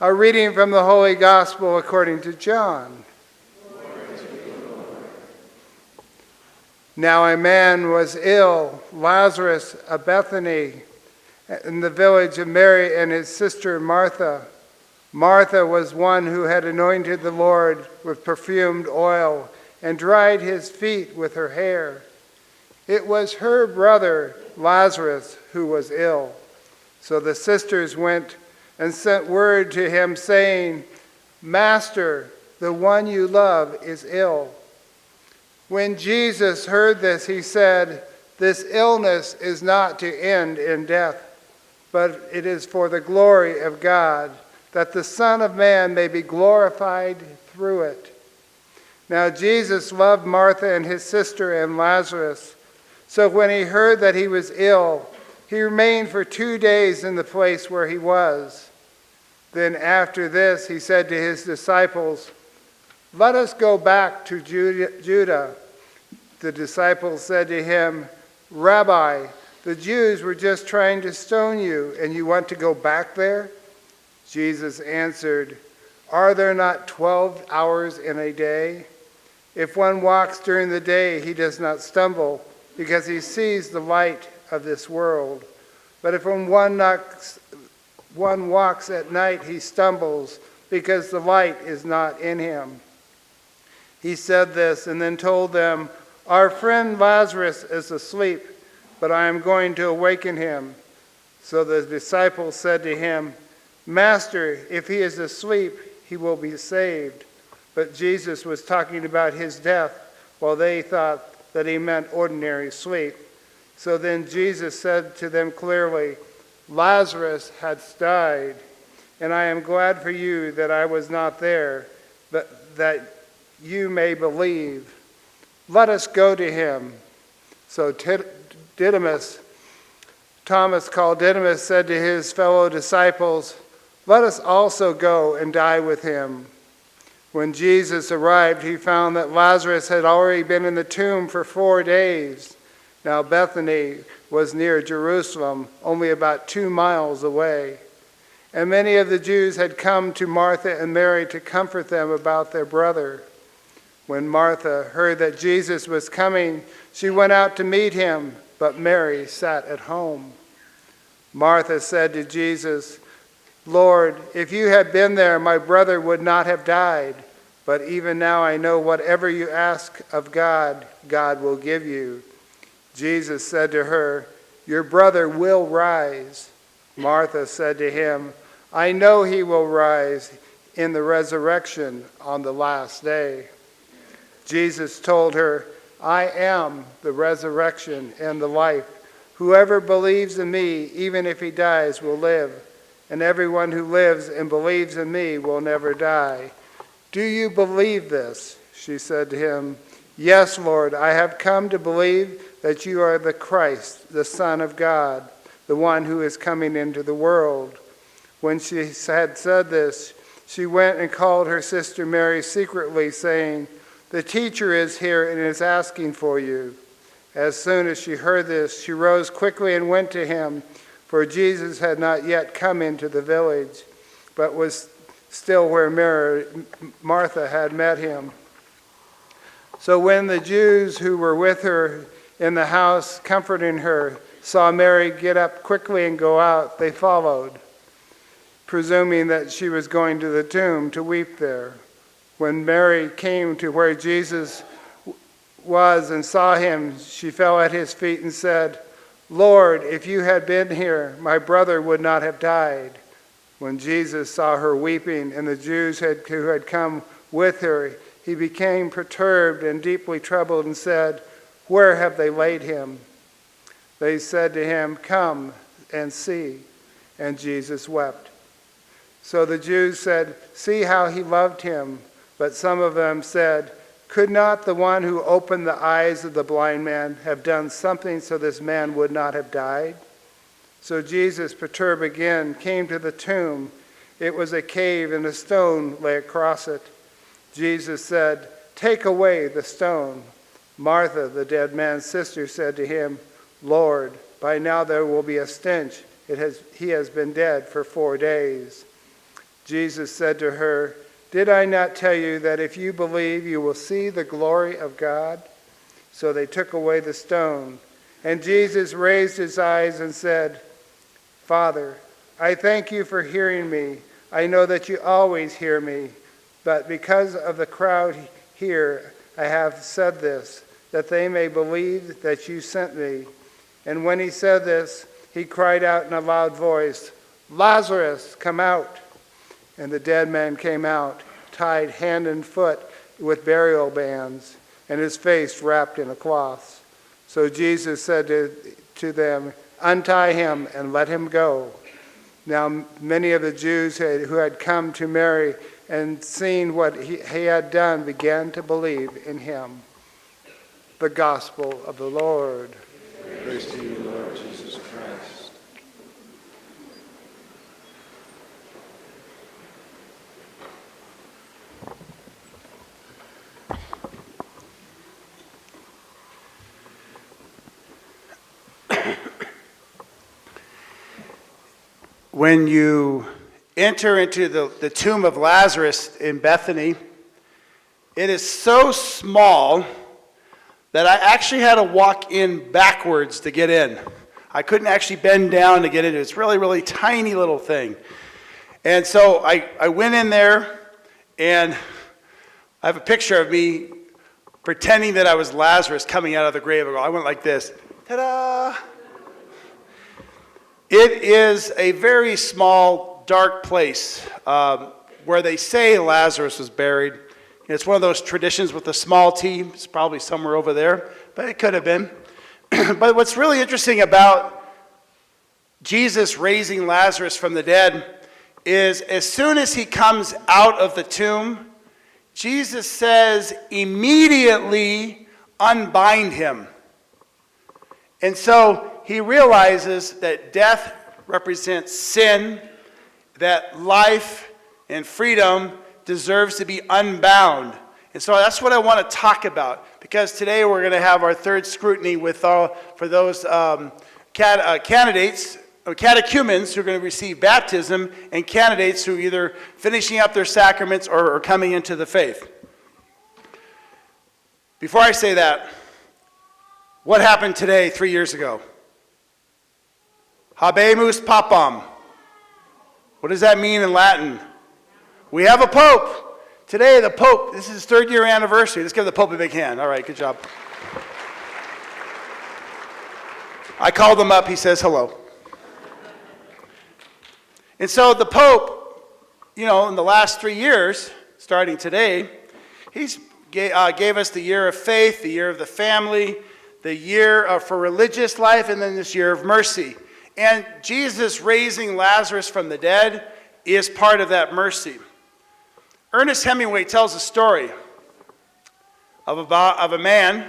A reading from the Holy Gospel according to John. Now a man was ill, Lazarus of Bethany, in the village of Mary and his sister Martha. Martha was one who had anointed the Lord with perfumed oil and dried his feet with her hair. It was her brother Lazarus who was ill. So the sisters went and sent word to him, saying, "Master, the one you love is ill." When Jesus heard this, he said, "This illness is not to end in death, but it is for the glory of God, that the Son of Man may be glorified through it." Now Jesus loved Martha and his sister and Lazarus. So when he heard that he was ill, he remained for 2 days in the place where he was. Then after this, he said to his disciples, "Let us go back to Judah." The disciples said to him, "Rabbi, the Jews were just trying to stone you, and you want to go back there?" Jesus answered, "Are there not 12 hours in a day? If one walks during the day, he does not stumble, because he sees the light of this world. But if one walks at night, he stumbles, because the light is not in him." He said this and then told them, "Our friend Lazarus is asleep, but I am going to awaken him." So the disciples said to him, "Master, if he is asleep, he will be saved." But Jesus was talking about his death, while they thought that he meant ordinary sleep. So then Jesus said to them clearly, "Lazarus has died, and I am glad for you that I was not there, but that you may believe. Let us go to him." So Thomas called Didymus, said to his fellow disciples, "Let us also go and die with him." When Jesus arrived, he found that Lazarus had already been in the tomb for 4 days. Now Bethany was near Jerusalem, only about 2 miles away. And many of the Jews had come to Martha and Mary to comfort them about their brother. When Martha heard that Jesus was coming, she went out to meet him, but Mary sat at home. Martha said to Jesus, "Lord, if you had been there, my brother would not have died. But even now I know whatever you ask of God, God will give you." Jesus said to her, "Your brother will rise." Martha said to him, "I know he will rise in the resurrection on the last day." Jesus told her, "I am the resurrection and the life. Whoever believes in me, even if he dies, will live. And everyone who lives and believes in me will never die. Do you believe this?" She said to him, "Yes, Lord, I have come to believe that you are the Christ, the Son of God, the one who is coming into the world." When she had said this, she went and called her sister Mary secretly, saying, "The teacher is here and is asking for you." As soon as she heard this, she rose quickly and went to him, for Jesus had not yet come into the village, but was still where Martha had met him. So when the Jews who were with her in the house comforting her saw Mary get up quickly and go out, they followed, presuming that she was going to the tomb to weep there. When Mary came to where Jesus was and saw him, she fell at his feet and said, "Lord, if you had been here, my brother would not have died." When Jesus saw her weeping and the Jews who had come with her, he became perturbed and deeply troubled and said, "Where have they laid him?" They said to him, "Come and see." And Jesus wept. So the Jews said, "See how he loved him." But some of them said, "Could not the one who opened the eyes of the blind man have done something so this man would not have died?" So Jesus, perturbed again, came to the tomb. It was a cave, and a stone lay across it. Jesus said, "Take away the stone." Martha, the dead man's sister, said to him, "Lord, by now there will be a stench. He has been dead for 4 days." Jesus said to her, "Did I not tell you that if you believe, you will see the glory of God?" So they took away the stone. And Jesus raised his eyes and said, "Father, I thank you for hearing me. I know that you always hear me, but because of the crowd here, I have said this, that they may believe that you sent me." And when he said this, he cried out in a loud voice, "Lazarus, come out!" And the dead man came out, tied hand and foot with burial bands, and his face wrapped in a cloth. So Jesus said to them, "Untie him and let him go." Now many of the Jews who had come to Mary and seen what he had done began to believe in him. The Gospel of the Lord. Praise to you, Lord Jesus Christ. When you enter into the tomb of Lazarus in Bethany, it is so small that I actually had to walk in backwards to get in. I couldn't actually bend down to get in. It's really, really tiny little thing. And so I went in there, and I have a picture of me pretending that I was Lazarus coming out of the grave. I went like this. Ta-da! It is a very small, dark place where they say Lazarus was buried. It's one of those traditions with a small T. It's probably somewhere over there, but it could have been. But what's really interesting about Jesus raising Lazarus from the dead is as soon as he comes out of the tomb, Jesus says, immediately unbind him. And so he realizes that death represents sin, that life and freedom deserves to be unbound. And so that's what I want to talk about, because today we're going to have our third scrutiny for those candidates, or catechumens who are going to receive baptism, and candidates who are either finishing up their sacraments or coming into the faith. Before I say that, what happened today 3 years ago? Habemus papam. What does that mean in Latin? We have a pope. Today, the pope, this is his 3rd year anniversary. Let's give the pope a big hand. All right, good job. I called him up. He says hello. And so the pope, in the last 3 years, starting today, he's gave us the year of faith, the year of the family, the year for religious life, and then this year of mercy. And Jesus raising Lazarus from the dead is part of that mercy. Ernest Hemingway tells a story of a man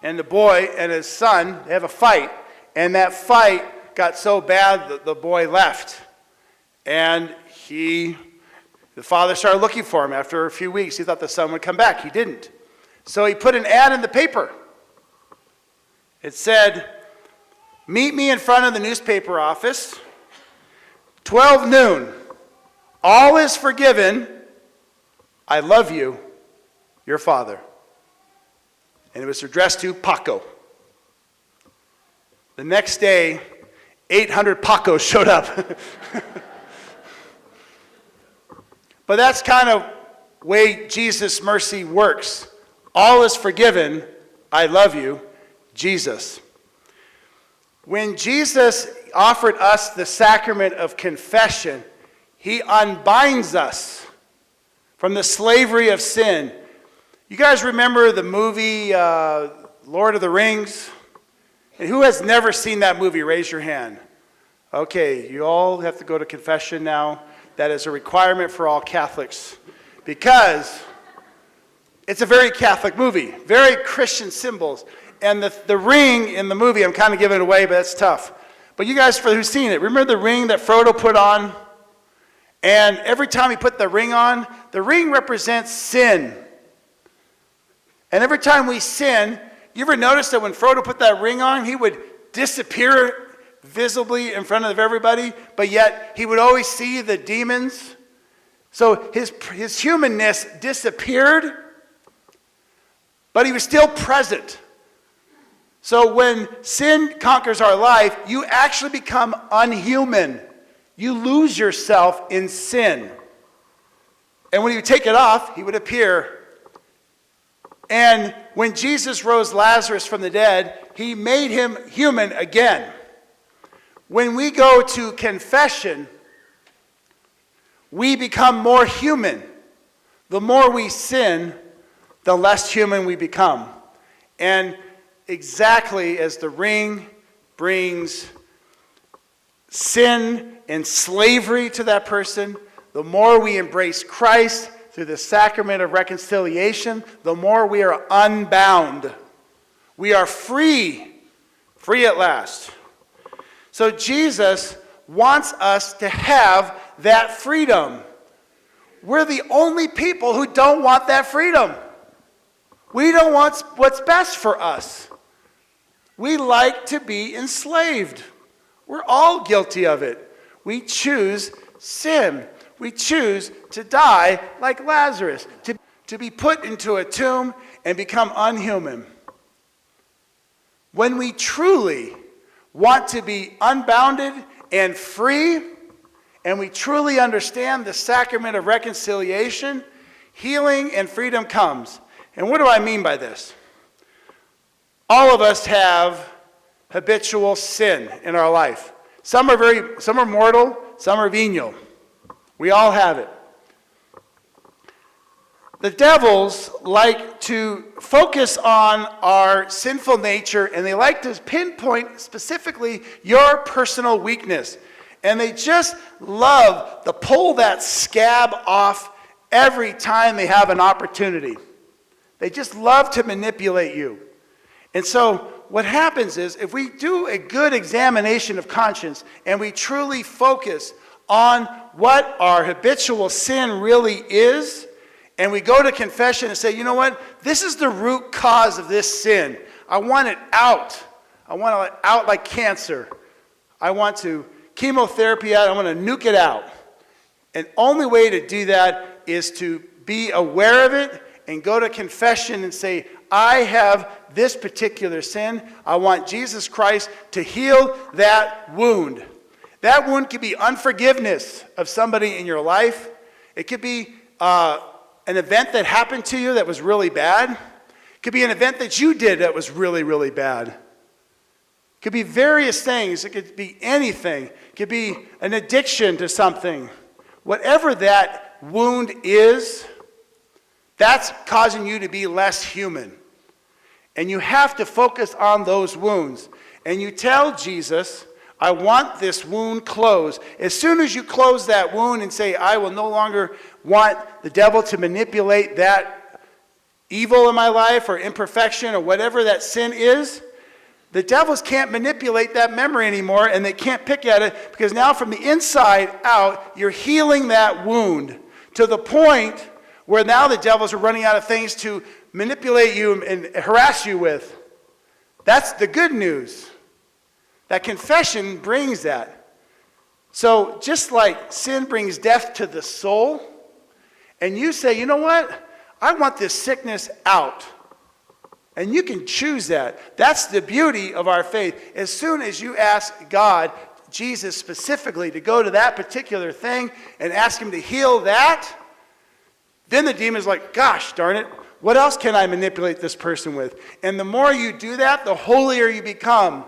and a boy and his son. They have a fight, and that fight got so bad that the boy left. And the father started looking for him. After a few weeks, he thought the son would come back. He didn't. So he put an ad in the paper. It said, "Meet me in front of the newspaper office, 12 noon. All is forgiven. I love you, your father." And it was addressed to Paco. The next day, 800 Pacos showed up. But that's kind of the way Jesus' mercy works. All is forgiven. I love you, Jesus. When Jesus offered us the sacrament of confession, he unbinds us from the slavery of sin. You guys remember the movie Lord of the Rings? And who has never seen that movie? Raise your hand. Okay, you all have to go to confession now. That is a requirement for all Catholics, because it's a very Catholic movie, very Christian symbols. And the ring in the movie, I'm kind of giving it away, but that's tough. But you guys who've seen it, remember the ring that Frodo put on? And every time he put the ring on, the ring represents sin. And every time we sin, you ever notice that when Frodo put that ring on, he would disappear visibly in front of everybody, but yet he would always see the demons So his humanness disappeared, but he was still present. So when sin conquers our life, you actually become unhuman. You lose yourself in sin. And when you take it off, he would appear. And when Jesus rose Lazarus from the dead, he made him human again. When we go to confession, we become more human. The more we sin, the less human we become. And exactly as the ring brings sin and slavery to that person, the more we embrace Christ through the Sacrament of Reconciliation, the more we are unbound. We are free, free at last. So Jesus wants us to have that freedom. We're the only people who don't want that freedom. We don't want what's best for us. We like to be enslaved. We're all guilty of it. We choose sin. We choose to die like Lazarus, to be put into a tomb and become unhuman. When we truly want to be unbounded and free, and we truly understand the Sacrament of Reconciliation, healing and freedom comes. And what do I mean by this? All of us have habitual sin in our life. Some are mortal, some are venial. We all have it. The devils like to focus on our sinful nature, and they like to pinpoint specifically your personal weakness. And they just love to pull that scab off every time they have an opportunity. They just love to manipulate you. And so what happens is, if we do a good examination of conscience and we truly focus on what our habitual sin really is, and we go to confession and say, you know what, this is the root cause of this sin. I want it out. I want it out like cancer. I want to chemotherapy out. I want to nuke it out. And only way to do that is to be aware of it and go to confession and say, I have this particular sin. I want Jesus Christ to heal that wound. That wound could be unforgiveness of somebody in your life. It could be an event that happened to you that was really bad. It could be an event that you did that was really, really bad. It could be various things. It could be anything. It could be an addiction to something. Whatever that wound is, that's causing you to be less human. And you have to focus on those wounds. And you tell Jesus, I want this wound closed. As soon as you close that wound and say, I will no longer want the devil to manipulate that evil in my life or imperfection or whatever that sin is, the devils can't manipulate that memory anymore, and they can't pick at it, because now from the inside out, you're healing that wound to the point where now the devils are running out of things to manipulate you and harass you with. That's the good news. That confession brings that. So just like sin brings death to the soul, and you say, you know what? I want this sickness out. And you can choose that. That's the beauty of our faith. As soon as you ask God, Jesus specifically, to go to that particular thing and ask him to heal that, then the demon's like, gosh darn it, what else can I manipulate this person with? And the more you do that, the holier you become.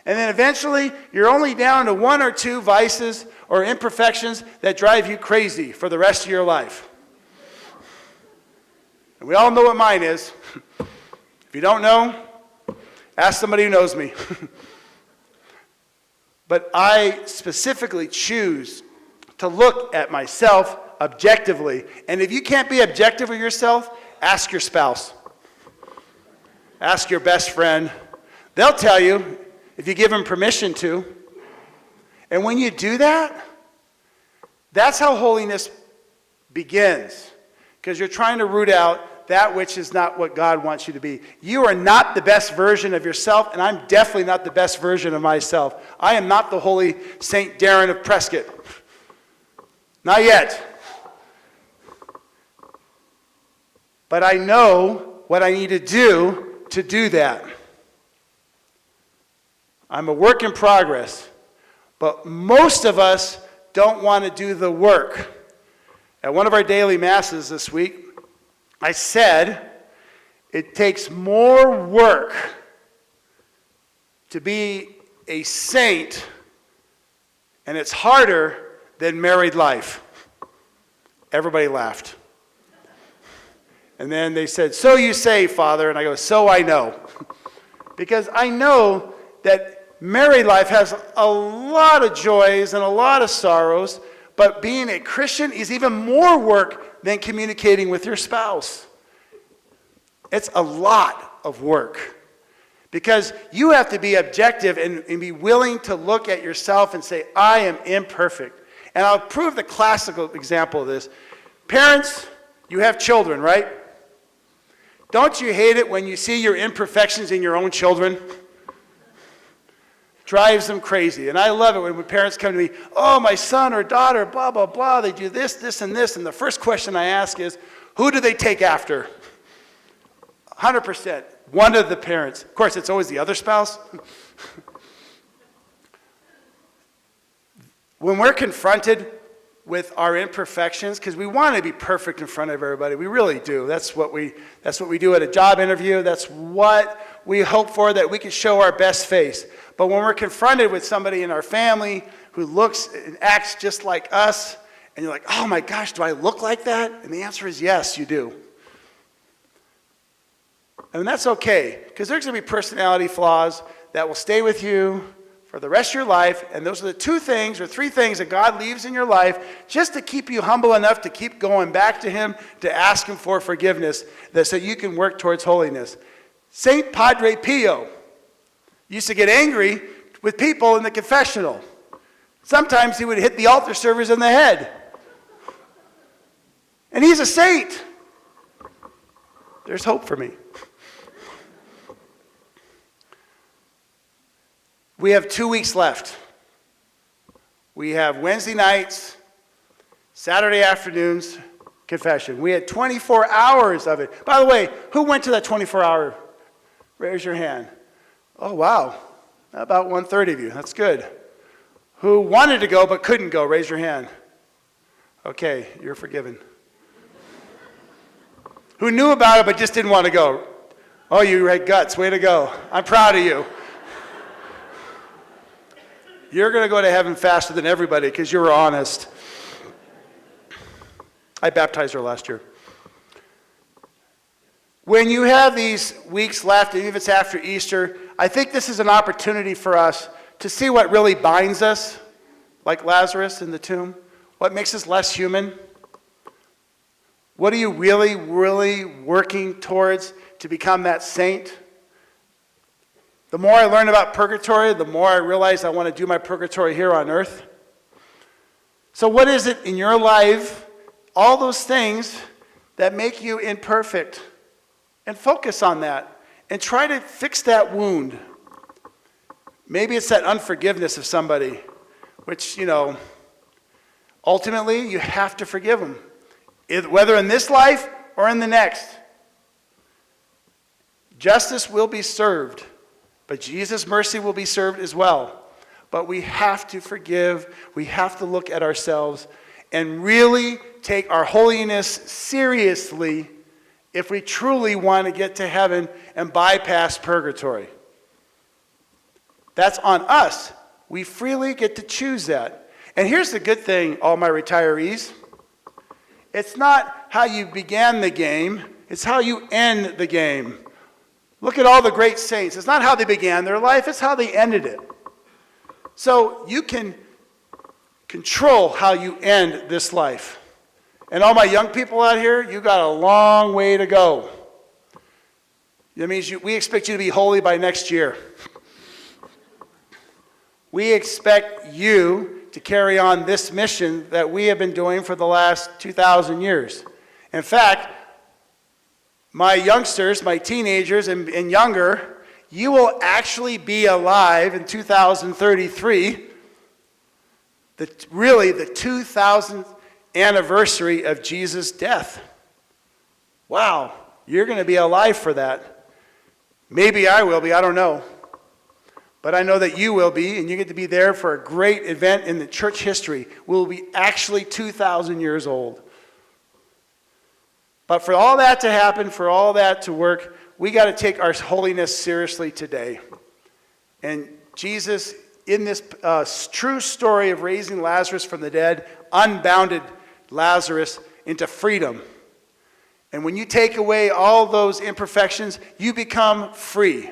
And then eventually, you're only down to one or two vices or imperfections that drive you crazy for the rest of your life. And we all know what mine is. If you don't know, ask somebody who knows me. But I specifically choose to look at myself objectively. And if you can't be objective with yourself, ask your spouse. Ask your best friend. They'll tell you if you give them permission to. And when you do that, that's how holiness begins. Because you're trying to root out that which is not what God wants you to be. You are not the best version of yourself, and I'm definitely not the best version of myself. I am not the holy Saint Darrin of Prescott. Not yet. but I know what I need to do that. I'm a work in progress, but most of us don't want to do the work. At one of our daily masses this week, I said it takes more work to be a saint, and it's harder than married life. Everybody laughed. And then they said, "So you say, Father," and I go, "So I know." Because I know that married life has a lot of joys and a lot of sorrows, but being a Christian is even more work than communicating with your spouse. It's a lot of work. Because you have to be objective and be willing to look at yourself and say, I am imperfect. And I'll prove the classical example of this. Parents, you have children, right? Don't you hate it when you see your imperfections in your own children? Drives them crazy. And I love it when parents come to me, "Oh, my son or daughter, blah, blah, blah, they do this, this, and this." And the first question I ask is, who do they take after? 100%. One of the parents. Of course, it's always the other spouse. When we're confronted with our imperfections, because we want to be perfect in front of everybody, we really do. That's what we do at a job interview. That's what we hope for, that we can show our best face. But when we're confronted with somebody in our family who looks and acts just like us, and you're like, "Oh my gosh, do I look like that?" And the answer is yes, you do. And that's okay, because there's going to be personality flaws that will stay with you for the rest of your life, and those are the 2 things or 3 things that God leaves in your life just to keep you humble enough to keep going back to Him, to ask Him for forgiveness, so you can work towards holiness. Saint Padre Pio used to get angry with people in the confessional. Sometimes he would hit the altar servers in the head. And he's a saint. There's hope for me. We have 2 weeks left. We have Wednesday nights, Saturday afternoons, confession. We had 24 hours of it. By the way, who went to that 24-hour? Raise your hand. Oh, wow. About 1/3 of you. That's good. Who wanted to go but couldn't go? Raise your hand. Okay, you're forgiven. Who knew about it but just didn't want to go? Oh, you had guts. Way to go. I'm proud of you. You're going to go to heaven faster than everybody because you were honest. I baptized her last year. When you have these weeks left, even if it's after Easter, I think this is an opportunity for us to see what really binds us, like Lazarus in the tomb. What makes us less human? What are you really, really working towards to become that saint? The more I learn about purgatory, the more I realize I want to do my purgatory here on earth. So what is it in your life, all those things that make you imperfect? And focus on that. And try to fix that wound. Maybe it's that unforgiveness of somebody, which, ultimately you have to forgive them. Whether in this life or in the next. Justice will be served. But Jesus' mercy will be served as well. But we have to forgive. We have to look at ourselves and really take our holiness seriously if we truly want to get to heaven and bypass purgatory. That's on us. We freely get to choose that. And here's the good thing, all my retirees. It's not how you began the game. It's how you end the game. Look at all the great saints. It's not how they began their life, it's how they ended it. So you can control how you end this life. And all my young people out here, you got a long way to go. That means we expect you to be holy by next year. We expect you to carry on this mission that we have been doing for the last 2,000 years. In fact, my youngsters, my teenagers and younger, you will actually be alive in 2033, the 2000th anniversary of Jesus' death. Wow, You're going to be alive for that. Maybe I will be, I don't know. But I know that you will be, and you get to be there for a great event in the church history. We'll be actually 2,000 years old. But for all that to happen, for all that to work, we got to take our holiness seriously today. And Jesus, in this true story of raising Lazarus from the dead, unbounded Lazarus into freedom. And when you take away all those imperfections, you become free.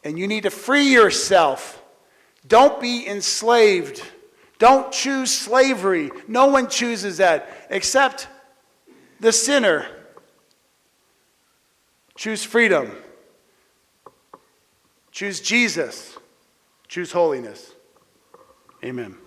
And you need to free yourself. Don't be enslaved. Don't choose slavery. No one chooses that except the sinner. Choose freedom. Choose Jesus. Choose holiness. Amen.